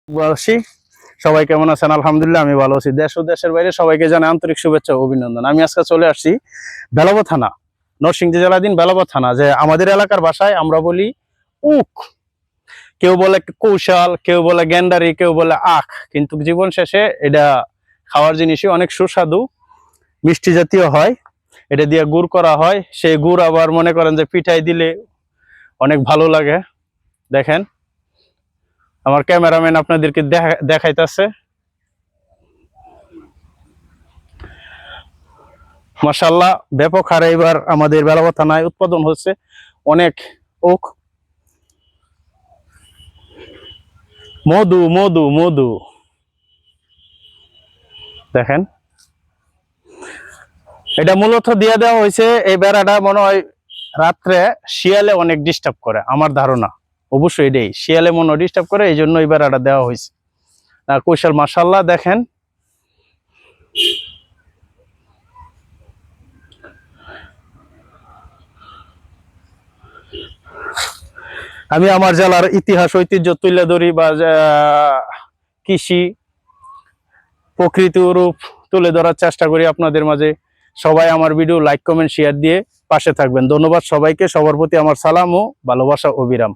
বাসী সবাই কেমন আছেন? আলহামদুলিল্লাহ আমি ভালো আছি। দেশ ও দেশের বাইরে সবাইকে জানাই আন্তরিক শুভেচ্ছা ও অভিনন্দন। আমি আজকে চলে আসছি বেলাব থানা, নরসিংদী জেলাধীন বেলাব থানা। যে আমাদের এলাকার ভাষায় আমরা বলি উক, কেউ বলে কৌশল, কেউ বলে গ্যান্ডারি, কেউ বলে আখ। কিন্তু জীবন শেষে এটা খাওয়ার জিনিসই অনেক সুস্বাদু, মিষ্টি জাতীয় হয়। এটা দিয়ে গুড় করা হয়, সেই গুড় আবার মনে করেন যে পিঠাই দিলে অনেক ভালো লাগে। দেখেন আমার ক্যামেরাম্যান আপনাদেরকে দেখাইতেছে। মাশাআল্লাহ ব্যাপক হারে এবার আমাদের বেলাব থানায় উৎপাদন হচ্ছে অনেক ওক। মধু মধু মধু দেখেন, এটা মূলত দিয়ে দেওয়া হয়েছে। এই বেড়াটা মনে হয় রাত্রে শিয়ালে অনেক ডিস্টার্ব করে, আমার ধারণা। অবশ্যই এটাই, শিয়ালে মনে হয় ডিস্টার্ব করে, এই জন্য এই বেড়াটা দেওয়া হয়েছে। কৌশল মাশাআল্লাহ দেখেন। আমি আমার জেলার ইতিহাস ঐতিহ্য তুলে ধরি, বা কৃষি প্রকৃতি রূপ তুলে ধরার চেষ্টা করি আপনাদের মাঝে। সবাই আমার ভিডিও লাইক কমেন্ট শেয়ার দিয়ে পাশে থাকবেন। ধন্যবাদ সবাইকে। সবার প্রতি আমার সালাম ও ভালোবাসা অবিরাম।